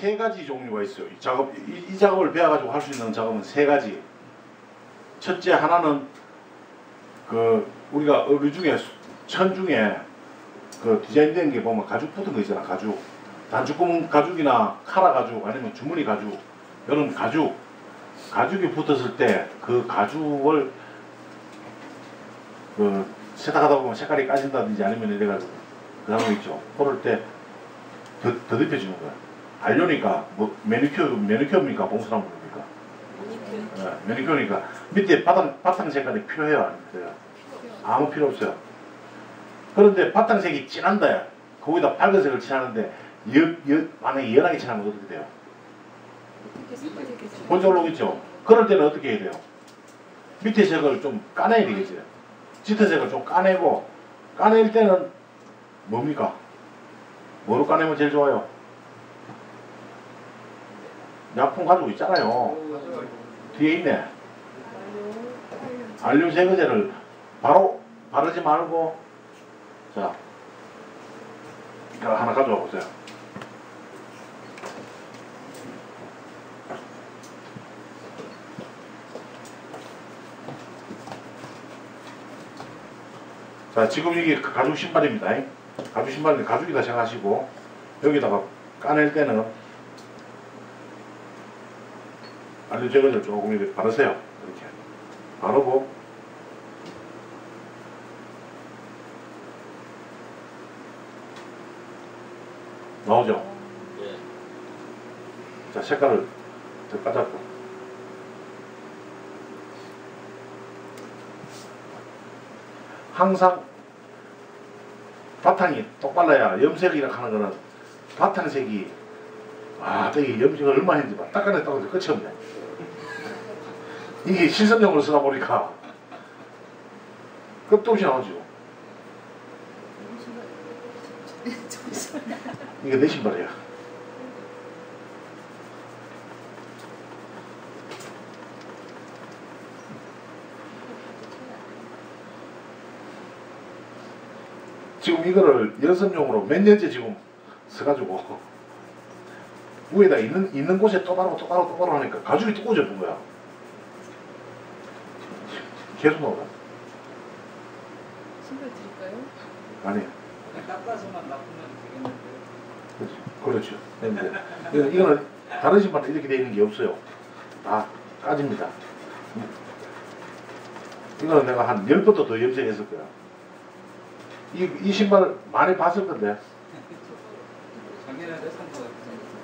세 가지 종류가 있어요. 이 작업을 배워가지고 할 수 있는 작업은 세 가지. 첫째 하나는 그 우리가 의류 중에 천 중에 그 디자인된 게 보면 가죽 붙은 거 있잖아. 가죽. 단축구멍 가죽이나 카라 가죽 아니면 주머니 가죽 이런 가죽이 붙었을 때 그 가죽을 그 세탁하다 보면 색깔이 까진다든지 아니면 이래가지고 그런 거 있죠. 그럴 때 더듬혀주는 거야. 알료니까 뭐 매니큐어입니까? 봉사나무입니까? 매니큐어니까 밑에 바탕 색깔이 필요해요? 안 필요해요? 아무 필요 없어요. 그런데 바탕색이 진한다. 거기다 밝은색을 칠하는데 만약에 연하게 칠하면 어떻게 돼요? 본체 올라오겠죠? 그럴 때는 어떻게 해야 돼요? 밑에 색을 좀 까내야 되겠죠? 짙은 색을 좀 까내고, 까낼 때는 뭡니까? 뭐로 까내면 제일 좋아요? 약품 가지고 있잖아요. 뒤에 있네. 알륨 제거제를 바로 바르지 말고, 자, 이거 하나 가져와 보세요. 자, 지금 이게 가죽 신발입니다. 가죽 신발인데 가죽이다 생각하시고 여기다가 까낼 때는 알료 제거제를 조금 이렇게 바르세요. 이렇게 바르고 나오죠? 자, 색깔을 더 까잡고 항상 바탕이 똑발라야 염색이라고 하는 거는 바탕색이 되게 염색을 얼마나 했는지 막 닦아냈다고 해도 끝이 없네. 이게 실습용으로 쓰다 보니까 끝도 없이 나오죠. 이게 내 신발이야. 지금 이거를 연습용으로 몇 년째 지금 써가지고 위에다 있는 곳에 똑바로 하니까 가죽이 또 꼬집은 거야. 계속 나오다. 신발 드릴까요? 아니. 닦아서만 놔두면 되겠는데. 그렇죠. 근데 이거는 다른 신발은 이렇게 되어 있는 게 없어요. 다 까집니다. 이거는 내가 한 10번도 더 염색했을 거야. 이 신발 많이 봤을 건데. 작년에 산 거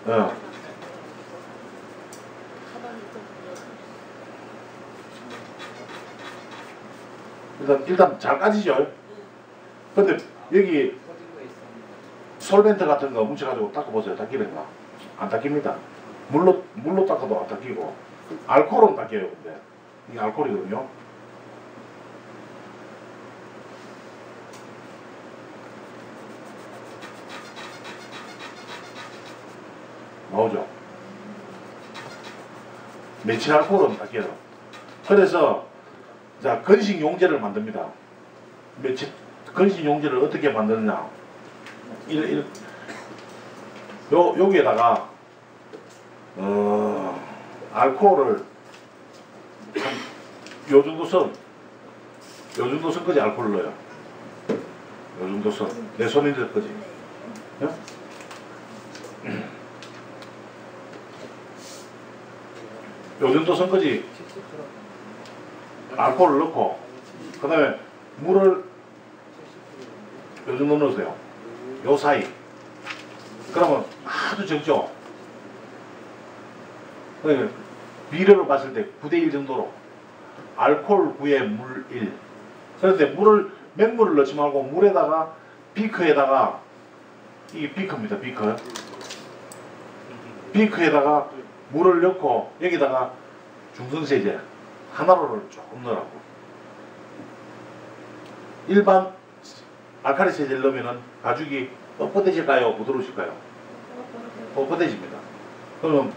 같아요. 일단 잘 까지죠. 근데 여기 솔벤트 같은 거 뭉쳐가지고 닦아보세요. 닦이는가? 안 닦입니다. 물로 닦아도 안 닦이고 알코올은 닦여요. 근데 이게 알코올이거든요. 나오죠. 메칠 알코올은 닦여요. 그래서 자, 건식 용제를 만듭니다. 건식 용제를 어떻게 만드느냐? 여기에다가 알코올을 한 요 정도 선까지 알코올을 넣어요. 요 정도 선. 내 손이 될 거지. 요 정도 선까지 알코올을 넣고 그 다음에 물을 요 정도 넣으세요. 요 사이. 그러면 아주 적죠. 비례로 봤을 때 9:1 정도로 알코올 9에 물 1. 그런데 맹물을 넣지 말고 물에다가 비커에다가 이게 비커입니다. 비커에다가 물을 넣고 여기다가 중성세제 하나로를 조금 넣으라고. 일반 알칼리 세제를 넣으면 가죽이 뻣뻣해질까요? 부드러우실까요? 뻣뻣해집니다. 그러면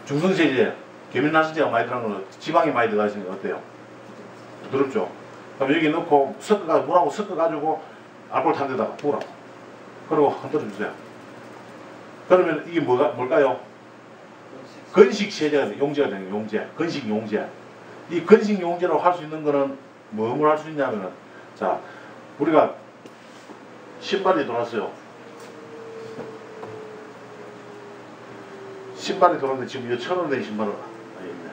중성세제, 계면활성제가 많이 들어간 거는 지방이 많이 들어가 있으니까 어때요? 부드럽죠? 그럼 여기 넣고 물하고 섞어가지고 알코올 탄 데다가 부으라고. 그리고 흔들어 주세요. 그러면 이게 뭘까요? 건식 세제가 돼. 용제가 되는 거예요. 용제. 건식 용제. 이 건식 용제로 할 수 있는 거는 뭘 할 수 있냐면은, 자, 우리가 신발이 돌았어요. 신발이 돌았는데 지금 이거 1,000원 된 신발은 아니겠네.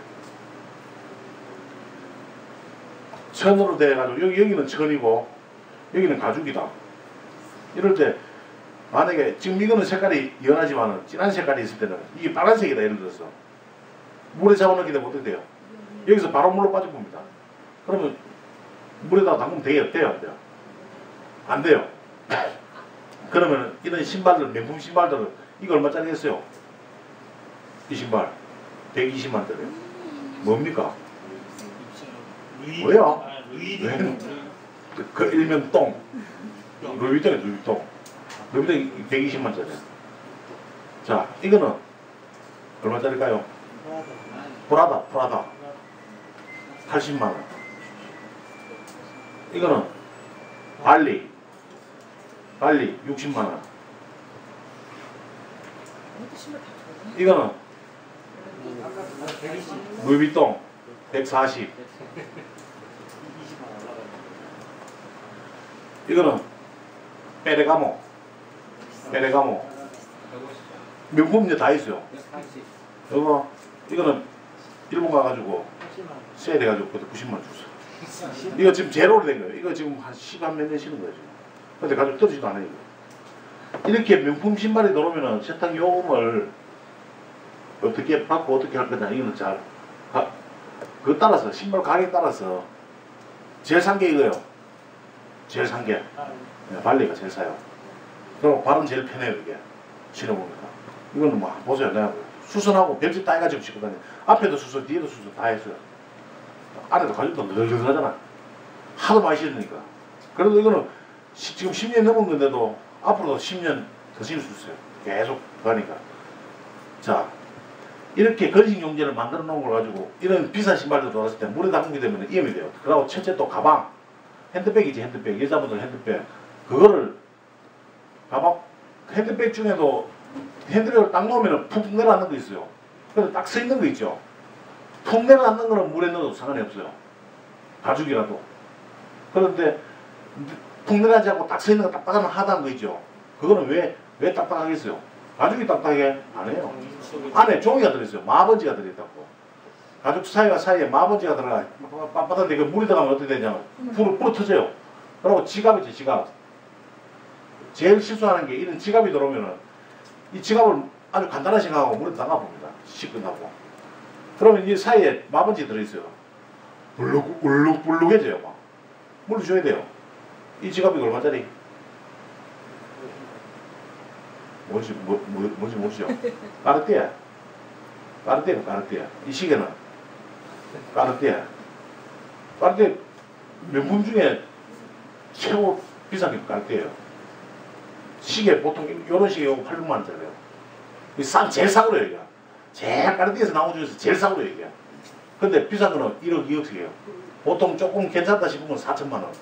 1,000으로 돼가지고 여기는 1,000이고 여기는 가죽이다. 이럴 때 만약에 지금 이거는 색깔이 연하지만은 진한 색깔이 있을 때는 이게 빨간색이다 예를 들어서 물에 잡아넣게 되면 어떻게 돼요? 여기서 바로 물로 빠져봅니다. 그러면 물에다가 담그면 돼요? 돼요? 안 돼요? 안 돼요. 그러면 이런 신발들, 명품 신발들은 이거 얼마짜리겠어요? 이 신발 120만 짜리. 뭡니까? 뭐야? 그 일명 똥. 루이비통이에요, 루이비통. 루이비통이 120만 짜리. 자, 이거는 얼마짜리일까요? 프라다 80만 원. 이거는 발리 60만 원. 이거는 루이비통 140. 이거는 페레가모 명품제 다 있어요. 이거는 일본 가가지고 세일해가지고 그때 90만 원 줬어. 이거 지금 제일 오래된 거예요. 이거 지금 한 10몇 년 신은 거예요 지금. 근데 가지고 떨어지도 않아요. 이거. 이렇게 명품 신발이 들어오면은 세탁 요금을 어떻게 받고 어떻게 할 거냐, 이거는 잘 그거 따라서 신발 가격에 따라서 제일 산 게 이거예요. 제일 산 게 발리가 제일 싸요. 그리고 발은 제일 편해요. 이게 신어보니까. 이거는 뭐 보세요. 내가 수선하고 별짓 다 해가지고 신고 다녀. 앞에도 수선 뒤에도 수선 다 했어요. 안에도 가죽도 늘늘하잖아. 하도 많이 신으니까. 그래도 이거는 지금 10년 넘은 건데도 앞으로도 10년 더 신을 수 있어요. 계속 가니까. 자, 이렇게 건식 용제를 만들어 놓은 걸 가지고 이런 비싼 신발들 돌았을 때 물에 담그게 되면 위험이 돼요. 그리고 첫째 또 가방, 핸드백이지, 핸드백. 여자분들 핸드백. 그거를 가방, 핸드백 중에도 핸드백을 딱 놓으면 푹 내려앉는 거 있어요. 그래서 딱 서 있는 거 있죠. 푹 내려앉는 거는 물에 넣어도 상관이 없어요. 가죽이라도. 그런데 푹 내려앉지 않고 딱 서 있는 거 딱딱한 하다한 거 있죠. 그거는 왜 딱딱하겠어요? 가죽이 딱딱하게 안 해요. 안에 종이가 들어있어요. 마번지가 들어있다고. 가죽 사이에 마번지가 들어가 빳빳한데 그 물이 들어가면 어떻게 되냐면 불어 터져요. 그리고 지갑이죠, 지갑. 제일 실수하는 게 이런 지갑이 들어오면은 이 지갑을 아주 간단하게 생각하고 물에 담가 봅니다. 씻끝나고. 그러면 이 사이에 마번지 들어있어요. 울룩해져요. 막. 물을 줘야 돼요. 이 지갑이 얼마짜리? 뭔지 모르죠? 까르띠에. 이 시계는 까르띠에. 명품 중에 최고 비싼 게 까르띠에예요. 시계 보통 이런 시계 요거 800만 원짜리예요. 제일 싸구려요 이게. 제일 까르띠에서 나온 중에서 제일 싸구려요 이게. 근데 비싼 거는 1억 2억씩이에요. 보통 조금 괜찮다 싶으면 4천만 원.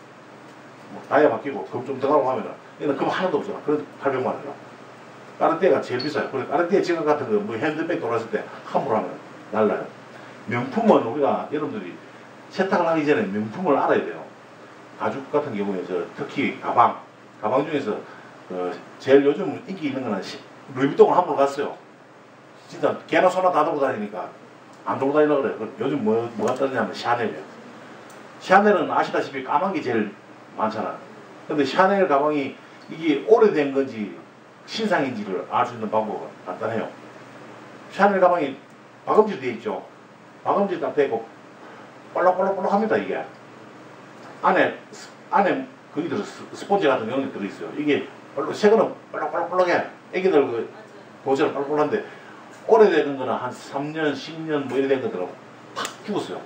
뭐 다이아 바뀌고 금 좀 더 가고 하면은 이거는 금 하나도 없잖아. 그래도 800만 원이야. 까르띠에가 제일 비싸요. 그래서 까르띠에 지갑 같은 거, 뭐 핸드백 돌았을 때 함부로 하면 날라요. 명품은 우리가 여러분들이 세탁을 하기 전에 명품을 알아야 돼요. 가죽 같은 경우에 특히 가방 중에서 제일 요즘 인기 있는 거는 루이비통을 함부로 갔어요. 진짜 개나 소나 다 들고 다니니까 안 들고 다니려고 그래요. 요즘 뭐 갖다 드냐면 샤넬이에요. 샤넬은 아시다시피 까만 게 제일 많잖아. 근데 샤넬 가방이 이게 오래된 건지 신상인지를 알 수 있는 방법은 간단해요. 샤넬 가방이 박음질 되어 있죠. 박음질 딱 되고 볼록볼록 합니다. 이게 안에 거기 들어 스폰지 같은 경우는 들어있어요. 이게 새거는 볼록볼록해. 애기들 그 보처럼 볼록볼록한데 오래된 거는 한 3년, 10년 뭐 이래 된 것들은 팍 죽었어요.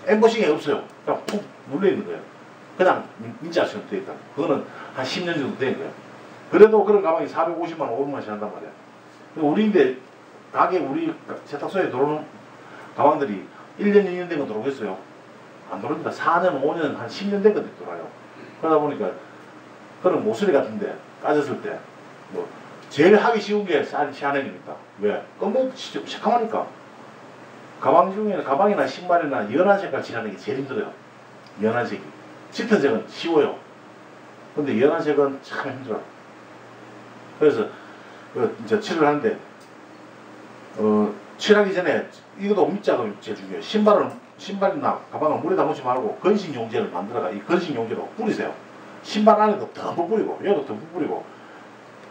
엠보싱이 없어요. 그냥 푹 눌려있는 거예요. 그냥 인자처럼 되어 있다. 그거는 한 10년 정도 된 거예요. 그래도 그런 가방이 450만 원, 500만원씩 한단 말이야. 우리인데 우리 세탁소에 들어오는 가방들이 1년, 2년 된 거 들어오겠어요? 안 들어옵니다. 4년, 5년, 한 10년 된 것들이 들어와요. 그러다 보니까 그런 모서리 같은데 까졌을 때 뭐 제일 하기 쉬운 게 샤넬입니다. 왜? 뭐 새까마니까. 가방 중에는 가방이나 신발이나 연한 색깔 칠하는 게 제일 힘들어요. 연한 색이. 짙은 색은 쉬워요. 근데 연한 색은 참 힘들어요. 그래서 이제 칠을 하는데 칠하기 전에 이것도 밑작업이 제일 중요해요. 신발이나 가방을 물에 담그지 말고 건식 용제를 만들어가 이 건식 용제로 뿌리세요. 신발 안에도 듬뿍 뿌리고 여기도 듬뿍 뿌리고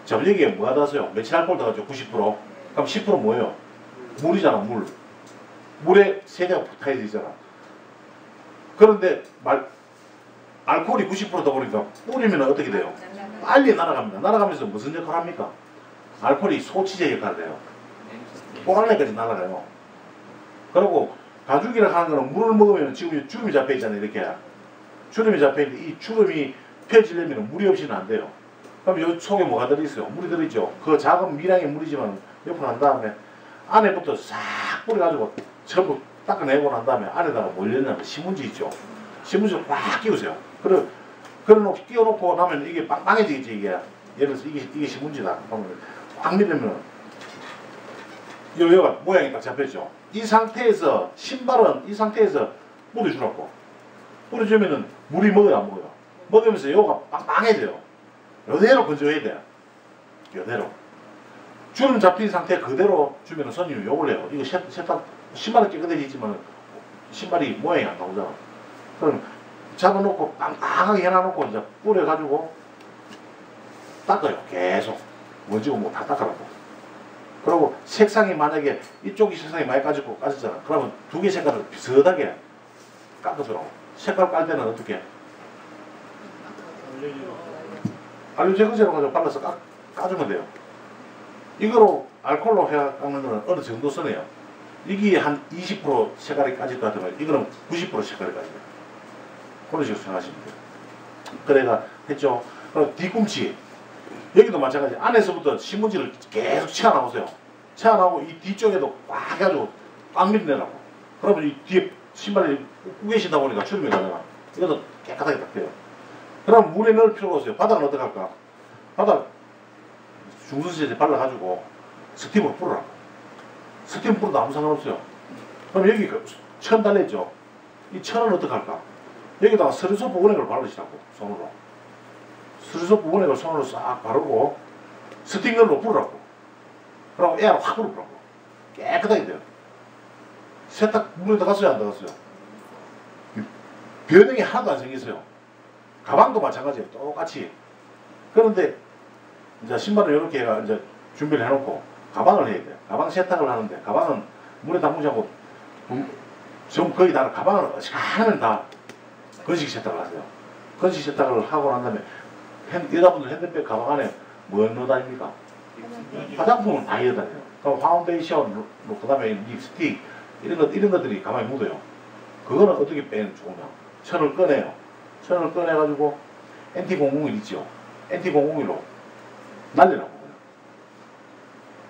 자 여기에 뭐가 닿았어요? 메칠 알코올 닿았죠? 90%. 그럼 10% 뭐예요? 물이잖아. 물에 세제가 붙어야 되잖아. 그런데 알코올이 90%다 보니까 뿌리면 어떻게 돼요? 빨리 날아갑니다. 날아가면서 무슨 역할을 합니까? 알코올이 소치제 역할을 해요. 꼬랑내까지 날아가요. 그리고 가죽이라 하는 거는 물을 먹으면 지금 주름이 잡혀 있잖아요. 이렇게 주름이 잡혀 있는데 이 주름이 펴지려면 물이 없이는 안 돼요. 그럼 여기 속에 뭐가 들어있어요? 물이 들어있죠. 그 작은 미량의 물이지만 옆으로 한 다음에 안에부터 싹 뿌려가지고 전부 닦아내고 난 다음에 안에다가 뭘 넣냐면 신문지 있죠. 신문지를 꽉 끼우세요. 그래놓고 끼워놓고 나면 이게 빵빵해지겠지. 이게 예를 들어서 이게 신문지다. 그러면 꽉 밀으면 여기가 모양이 딱 잡혔죠. 이 상태에서 신발은 이 상태에서 뿌려주라고. 뿌려주면은 물이 먹어요 안 먹어요? 먹으면서 요가 빵빵해져요. 이대로 건조해야 돼요. 이대로. 주름 잡힌 상태 그대로 주면은 손님이 욕을 해요. 이거 세탁 신발은 깨끗해지지만 신발이 모양이 안 나오잖아. 그럼 잡아놓고 빵빵하게 해놔놓고 이제 뿌려가지고 닦아요. 계속 먼지고 뭐 다 닦아라고. 그리고 색상이 만약에 이쪽이 색상이 많이 까졌잖아. 그러면 두 개 색깔을 비슷하게 깎아주라고. 색깔 깔 때는 어떻게? 알류 제거제로 가지고 발라서 까주면 돼요. 이거로 알코올로 해 깎는 거는 어느 정도 선이에요. 이게 한 20% 색깔이 까질 것 같으면 이거는 90% 색깔이 까져요. 그런 식으로 생각하시면 돼요. 그래가 했죠. 그리고 뒤꿈치. 여기도 마찬가지. 안에서부터 신문지를 계속 채워나오세요. 채워나오고 이 뒤쪽에도 꽉 해가지고 꽉 밀어내라고. 그러면 이 뒤에 신발이 꾸개신다 보니까 주름이 가잖아. 이것도 깨끗하게 딱 돼요. 그럼 물에 넣을 필요가 없어요. 바닥은 어떻게 할까? 바닥 중성세제 발라가지고 스팀을 뿌려라. 스팀 뿌려도 아무 상관없어요. 그럼 여기 천 달랬죠. 이 천은 어떻게 할까? 여기다가 스리소프 원액을 바르시라고. 손으로. 스리소프 원액을 손으로 싹 바르고 스팅걸로 뿌리라고. 그러고 에어로 확 뿌리라고. 깨끗하게 돼요. 세탁 물에 들어갔어요 안 들어갔어요? 변형이 하나도 안 생겼어요. 가방도 마찬가지예요. 똑같이. 그런데 이제 신발을 이렇게 해가 이제 준비를 해놓고 가방을 해야 돼요. 가방 세탁을 하는데 가방은 물에 담그지 않고 좀 거의 다 가방을 어지간하면 다 건식 세탁을 하세요. 건식 세탁을 하고 난 다음에 여자분들 핸드백 가방 안에 뭐 넣어 다닙니까? 화장품은 다 넣어 다녀요. 그럼 파운데이션, 그 다음에 립스틱 이런 것들이 가방에 묻어요. 그거는 어떻게 빼면 좋으냐? 천을 꺼내요. 천을 꺼내가지고 NT001 있죠. NT001로 날리라고.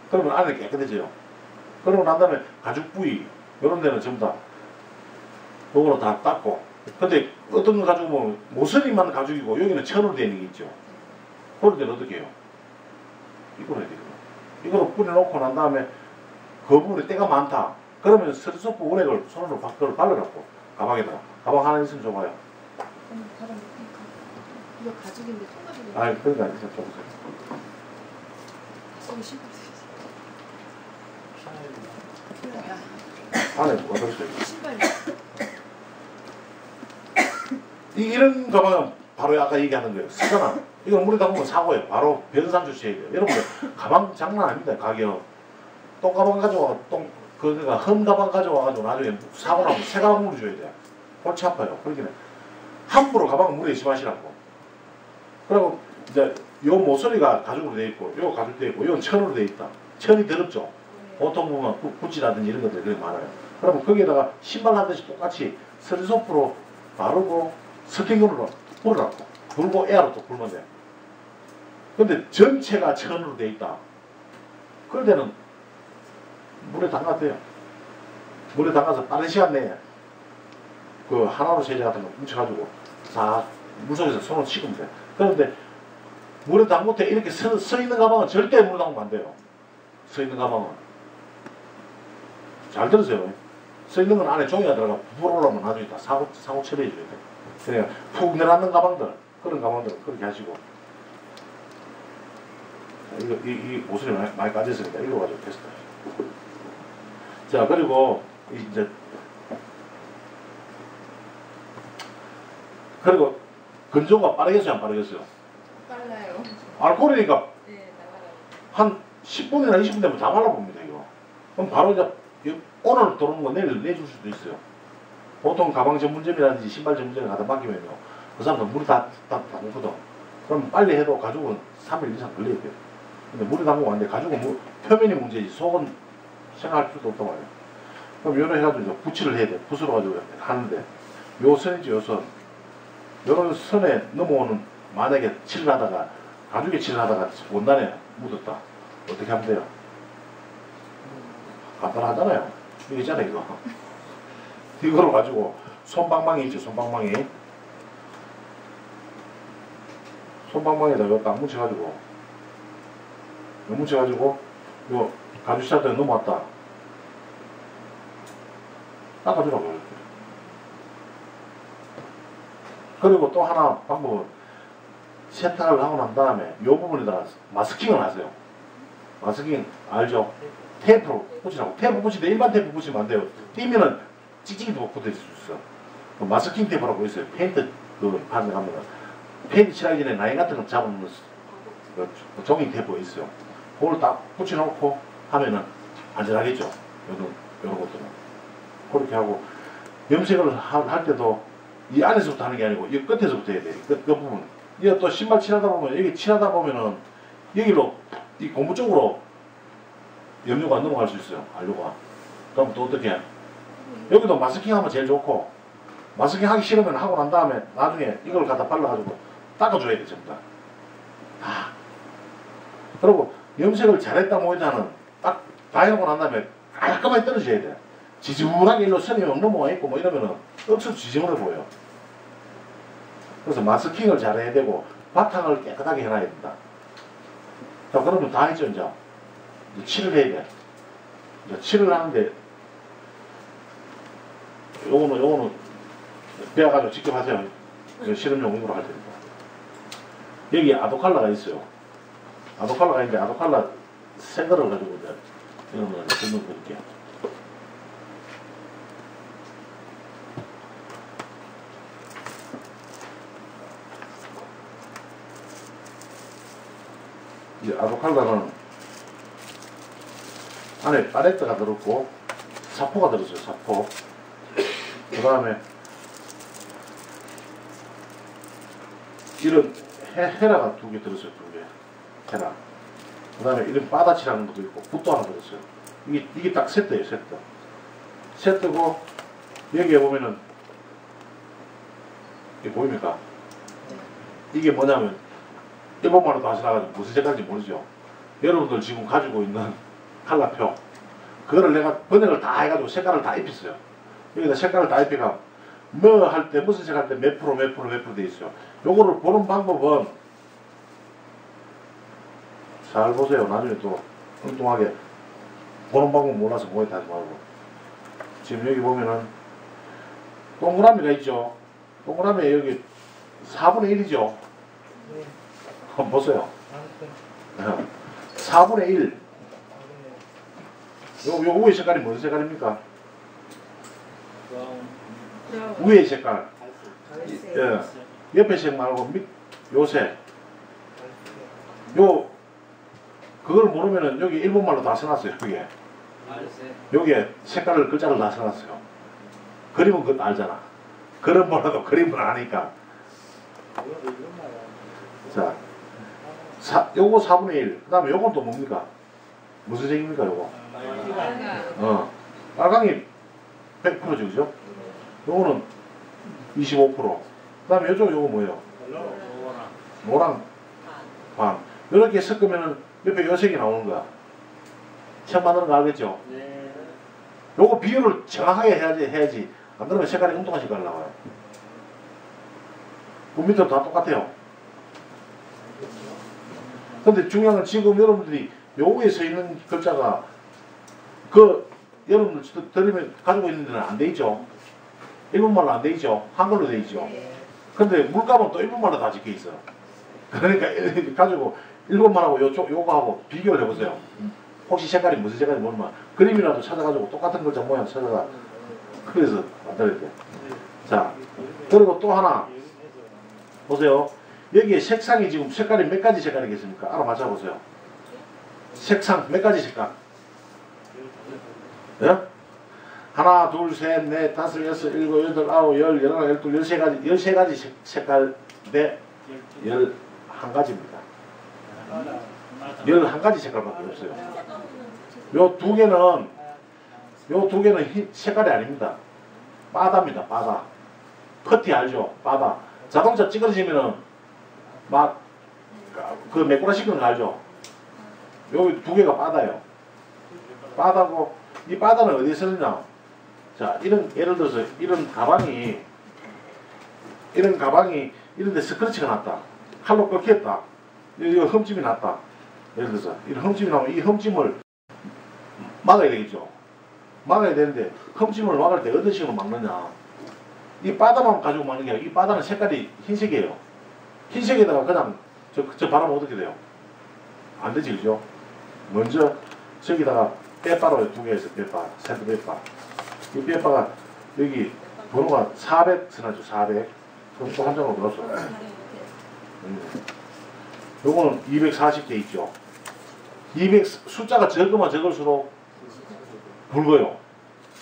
그러면 안에 깨끗해져요. 그러고 난 다음에 가죽 부위 이런 데는 전부 다 그거로 다 닦고. 근데 어떤 거 가지고 뭐 모서리만 가죽이고 여기는 천으로 되어 있는 게 있죠. 그럴 때는 어떻게 해요? 이거로 해야 돼요. 이거로 뿌려놓고 난 다음에 그 부분에 때가 많다. 그러면 스리소프 원액을 손으로 그걸 발라갖고 가방에다가. 가방 하나 있으면 좋아요. 이거 가죽인데 통가죽인데. 아, 그러니까 이제 줘보세요. 여기 신발 안에 뭐가 들었어요? 신발. 이런 가방은 바로 아까 얘기하는 거예요. 쓰잖아. 이건 물에 담으면 사고예요. 바로 변산 조치해야 돼요. 여러분들 가방 장난 아닙니다. 가격. 똥가방 가져와 그러니까 흠 가방 가져와가지고 나중에 사고 나면 새 가방 물을 줘야 돼. 골치 아파요. 그러기는 함부로 가방을 물에 심하시라고. 그리고 이제 요 모서리가 가죽으로 되어 있고, 요 가죽 되어 있고, 요 천으로 되어 있다. 천이 더럽죠. 보통 보면 구찌라든지 이런 것들이 되게 많아요. 그러면 거기에다가 신발 하듯이 똑같이 스리소프로 바르고 스팅으로 뿌리라고. 불고 에어로 또 불면 돼. 근데 전체가 천으로 되어 있다. 그럴 때는 물에 담가돼요. 물에 담가서 빠른 시간 내에 그 하나로 세제 같은 거 뭉쳐가지고 다 물속에서 손을 씻으면 돼. 그런데 물에 담글 때 이렇게 서 있는 가방은 절대 물에 담그면 안 돼요. 서 있는 가방은. 잘 들으세요. 서 있는 건 안에 종이가 들어가 불 올라오면 나중에 다 사고 처리해 줘야 돼. 그러니까 푹 내려앉는 가방들, 그런 가방들 그렇게 하시고. 자, 이 모서리 많이 까졌으니까 이거 가지고 테스트. 자, 그리고 이제 그리고 건조가 빠르겠어요, 안 빠르겠어요? 빨라요. 알코올이니까 네, 나가요. 한 10분이나 20분 되면 다 말라봅니다, 이거. 그럼 바로 이제 오늘 들어오는 거 내일 내줄 수도 있어요. 보통 가방 전문점이라든지 신발 전문점에 가다 맡기면요, 그 사람들 물이 다 담거든. 그럼 빨리 해도 가죽은 3일 이상 걸려야 돼요. 근데 물에 담그고 왔는데 가죽은 표면이 문제지 속은 생각할 필요도 없단 말이에요. 그럼 요런 해가지고 이제 붙이를 해야 돼. 붓으로 가지고 하는데 요 선이지, 요 선. 요런 선에 넘어오는, 만약에 칠을 하다가 가죽에 칠을 하다가 원단에 묻었다. 어떻게 하면 돼요? 간단하잖아요. 이거 있잖아요, 이거. 이거를 가지고 손방망이 있죠, 손방망이. 손방망이에다 이거 딱 묻혀가지고, 요 가죽 샷에 넘어왔다. 닦아주라고요. 이렇게. 그리고 또 하나 방법은 세탁을 하고 난 다음에 요 부분에다가 마스킹을 하세요. 마스킹 알죠? 테이프로 붙이라고. 테이프 붙이는데 일반 테이프 붙이면 안 돼요. 띄면은 찍찍이도 붙어 있을 수 있어. 그 마스킹 테이프라고 있어요. 페인트 그 판에 가면 페인트 칠하기 전에 라인 같은 거 잡아놓는 그 종이 테이프가 있어요. 그걸 딱 붙여놓고 하면은 안전하겠죠. 요런 것들은. 그렇게 하고 염색을 할 때도 이 안에서부터 하는 게 아니고 이 끝에서부터 해야 돼. 그 부분. 이거 또 신발 칠하다 보면, 여기 칠하다 보면은 여기로 이 고무 쪽으로 염료가 넘어갈 수 있어요. 안료가. 그럼 또 어떻게 해? 여기도 마스킹 하면 제일 좋고, 마스킹 하기 싫으면 하고 난 다음에 나중에 이걸 갖다 발라가지고 닦아줘야 돼, 전부 다. 그리고 염색을 잘했다 못했다는 딱 다 해놓고 난 다음에 깔끔하게 떨어져야 돼. 지저분하게 일로 선이 넘어가 있고 뭐 이러면은 억수로 지저분해 보여요. 그래서 마스킹을 잘해야 되고 바탕을 깨끗하게 해놔야 된다. 자, 그러면 다 했죠, 이제 칠을 해야 돼. 이제 칠을 하는데 요거는 배워가지고 직접 하세요. 실험용 이거로 할 테니까. 여기 아도칼라가 있어요. 아도칼라가 있는데 아도칼라 새 거를 가지고 이제 이런 거 설명 드릴게요. 이 아도칼라는 안에 팔레트가 들었고 사포가 들었어요. 사포. 그 다음에 이런 헤라가 2개 들었어요. 2개 헤라. 그 다음에 이런 바다치라는 것도 있고 붓도 하나 들었어요. 이게 딱 세트예요. 세트. 세트고 여기에 보면은 이게 보입니까? 이게 뭐냐면 일본말로도 하시나가지고 무슨 색깔인지 모르죠. 여러분들 지금 가지고 있는 칼라표 그거를 내가 번역을 다 해가지고 색깔을 다 입혔어요. 여기다 색깔을 다 입혀가 뭐 할 때 무슨 색 할 때 몇 프로 돼 있어요. 요거를 보는 방법은 잘 보세요. 나중에 또 엉뚱하게 보는 방법 몰라서 뭐에 하지 말고. 지금 여기 보면은 동그라미가 있죠. 동그라미에 여기 4분의 1이죠. 한번 보세요. 4분의 1. 요 위에 색깔이 무슨 색깔입니까? 위에 색깔. 예. 옆에 색 말고 요색. 그걸 모르면은 여기 일본말로 다 써놨어요. 여기에 색깔을 글자를 다 써놨어요. 그림은 그것도 알잖아. 그림 몰라도 그림은 아니까. 자, 요거 4분의 1. 그 다음에 요건 또 뭡니까? 무슨 색입니까, 요거? 빨강이 100%죠, 그죠? 요거는 25%. 그 다음에 요쪽 요거 뭐예요? 노랑 반. 요렇게 섞으면은 옆에 요 색이 나오는 거야. 책 만드는 거 알겠죠? 네. 요거 비율을 정확하게 해야지. 안 그러면 색깔이 엉뚱한 색깔 나와요. 그 밑으로 다 똑같아요. 근데 중요한 건 지금 여러분들이 요 위에 서 있는 글자가 그 여러분들 들으면 가지고 있는 데는 안 돼 있죠. 일본말로 안 돼 있죠. 한글로 돼 있죠. 근데 물감은 또 일본말로 다 적혀 있어. 그러니까 가지고 일본말하고 요거하고 비교를 해보세요. 혹시 색깔이 무슨 색깔인지 모르면 그림이라도 찾아가지고 똑같은 글자 모양 찾아가. 그래서 만들어야 자, 그리고 또 하나 보세요. 여기에 색상이 지금 색깔이 몇 가지 색깔이겠습니까? 알아맞혀 보세요. 색상 몇 가지 색깔? 예? 하나, 둘, 셋, 넷, 다섯, 여섯, 일곱, 여덟, 아홉, 열, 열하나, 열둘, 13가지 색깔 대 11가지입니다. 11가지 색깔밖에 없어요. 요 두 개는 색깔이 아닙니다. 바다입니다. 바다. 퍼티 알죠? 바다. 자동차 찌그러지면은 막 그 매꾸라시키는 거 알죠? 요 두 개가 바다예요. 바다고 이 바다는 어디에 쓰느냐? 자, 예를 들어서 이런 가방이 이런 데 스크래치가 났다. 칼로 꺾였다. 여기 흠집이 났다. 예를 들어서 이런 흠집이 나면 이 흠집을 막아야 되겠죠. 막아야 되는데 흠집을 막을 때 어떤 식으로 막느냐? 이 바다만 가지고 막는 게 아니라 이 바다는 색깔이 흰색이에요. 흰색에다가 그냥 저 바르면 어떻게 돼요? 안 되지, 그죠? 먼저 저기다가 빼바로 두 개에서 빼바, 샌드 빼바. 이 빼바가 여기 번호가 400 쓰나죠? 400. 그럼 또 한 장으로 넣었어. 요거는 240개 있죠. 200 숫자가 적으면 적을수록 붉어요.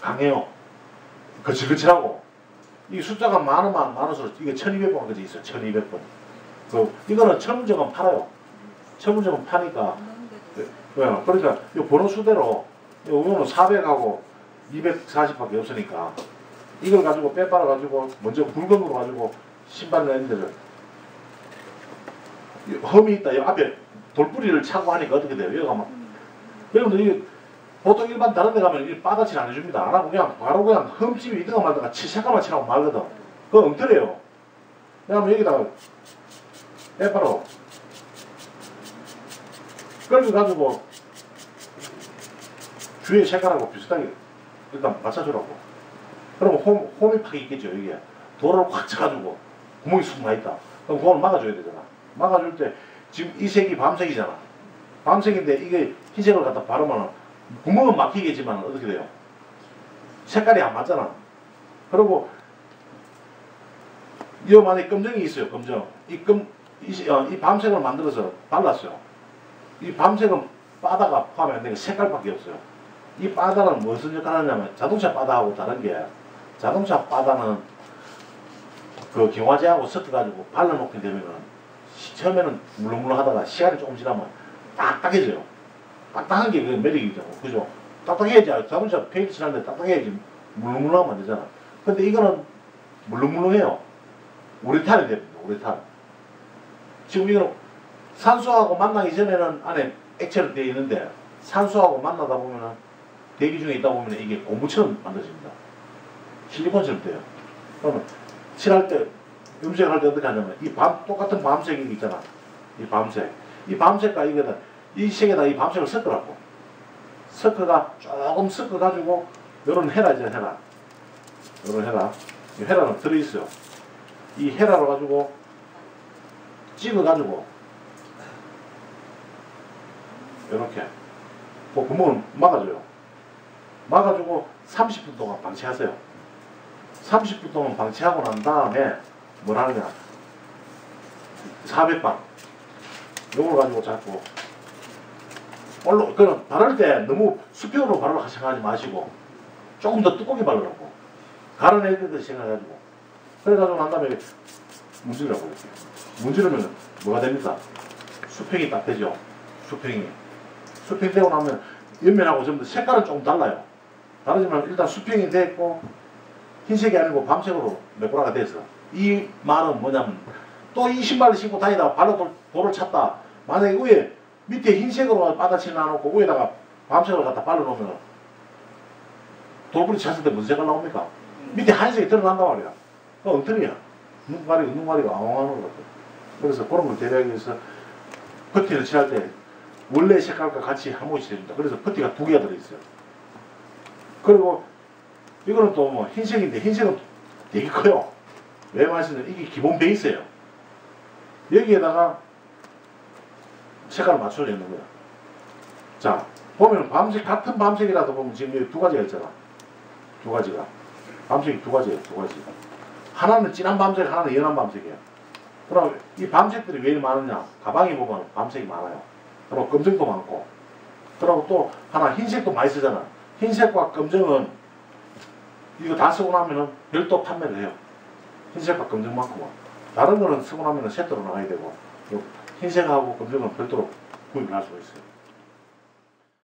강해요. 거칠거칠하고. 이 숫자가 많으면 많을수록 이게 1200번까지 있어요. 1200번. 이거는 천문적은 팔아요. 천문적은 파니까. 그러니까 이 번호 수대로 요거는 400하고 240밖에 없으니까 이걸 가지고 빼빨아 가지고 먼저 굵은 거로 가지고 신발을 했는데 험이 있다. 이 앞에 돌뿌리를 차고 하니까 어떻게 돼요? 여기가 막 여러분들 이게 보통 일반 다른 데 가면 이 빠다칠 안 해줍니다. 안 하고 그냥 바로 그냥 흠집이 있든가 말든가 색깔만 칠하고 말거든. 그거 엉터리예요. 왜냐면 여기다가 빼바로 그걸 가지고 주위의 색깔하고 비슷하게 일단 맞춰주라고. 그러면 홈이 있겠죠. 여기에 도로를 꽉 차가지고 구멍이 쑥 나있다. 그럼 그걸 막아줘야 되잖아. 막아줄 때 지금 이 색이 밤색이잖아. 밤색인데 이게 흰색을 갖다 바르면 구멍은 막히겠지만 어떻게 돼요? 색깔이 안 맞잖아. 그리고 이 만에 검정이 있어요. 검정. 이 밤색을 만들어서 발랐어요. 이 밤색은 바다가 포함이 안 되는 색깔밖에 없어요. 이 바다는 무슨 역할을 하냐면 자동차 바다하고 다른 게 자동차 바다는 그 경화제하고 섞어가지고 발라놓게 되면은 처음에는 물렁물렁하다가 시간이 조금 지나면 딱딱해져요. 딱딱한 게 그 매력이죠. 그죠? 딱딱해야지. 자동차 페인트 칠하는데 딱딱해야지 물렁물렁하면 안 되잖아. 근데 이거는 물렁물렁해요. 우레탄이 됩니다. 우레탄. 지금 이거는 산소하고 만나기 전에는 안에 액체로 되어 있는데 산소하고 만나다 보면은 대기 중에 있다 보면 이게 고무처럼 만들어집니다. 실리콘처럼 돼요. 그러면 칠할 때 염색을 할 때 어떻게 하냐면 이 똑같은 밤색이 있잖아. 이 밤색. 이 밤색과 이 색에다 이 밤색을 섞으라고. 조금 섞어가지고 요런 헤라 있잖아. 헤라. 요런 헤라. 이 헤라는 들어있어요. 이 헤라로 가지고 찍어가지고 이렇게 그 구멍을 막아줘요. 막아주고 30분 동안 방치하세요. 30분 동안 방치하고 난 다음에 뭘 하느냐 400방 요걸 가지고 자꾸 그럼 바를 때 너무 수평으로 바르려고 생각하지 마시고 조금 더 두껍게 바르라고 가려낼 때도 생각해가지고 그래가지고 난 다음에 문지르라고 이렇게 문지르면 뭐가 됩니까? 수평이 딱 되죠. 수평되고 나면 옆면하고 전부 색깔은 조금 달라요. 다르지만 일단 수평이 됐고 흰색이 아니고 밤색으로 매꾸라가 돼서 이 말은 뭐냐면 또 이 신발을 신고 다니다가 발로 돌을 찼다. 만약에 위에 밑에 흰색으로 바다칠 놔놓고 위에다가 밤색을 갖다 발라놓으면 돌부리 찼을 때 무슨 색깔 나옵니까? 밑에 하얀색이 드러난단 말이야. 그 엉터리야. 눈가리가 엉엉하는 것 같아. 그래서 그런 걸 대비하기 위해서 퍼티를 칠할 때 원래 색깔과 같이 한 모씩 해줍니다. 그래서 퍼티가 2개가 들어있어요. 그리고 이거는 또 뭐 흰색인데 흰색은 되게 커요. 왜 말씀드리면 이게 기본 베이스예요. 여기에다가 색깔을 맞춰내는 거야. 자, 보면 밤색, 같은 밤색이라도 보면 지금 여기 2가지가 있잖아. 2가지가. 밤색이 2가지예요, 2가지. 하나는 진한 밤색, 하나는 연한 밤색이에요. 그럼 이 밤색들이 왜 많으냐? 가방에 보면 밤색이 많아요. 그리고 검정도 많고. 그리고 또 하나 흰색도 많이 쓰잖아. 흰색과 검정은 이거 다 쓰고 나면은 별도 판매를 해요. 흰색과 검정만큼은. 다른 거는 쓰고 나면은 세트로 나가야 되고, 흰색하고 검정은 별도로 구입을 할 수가 있어요.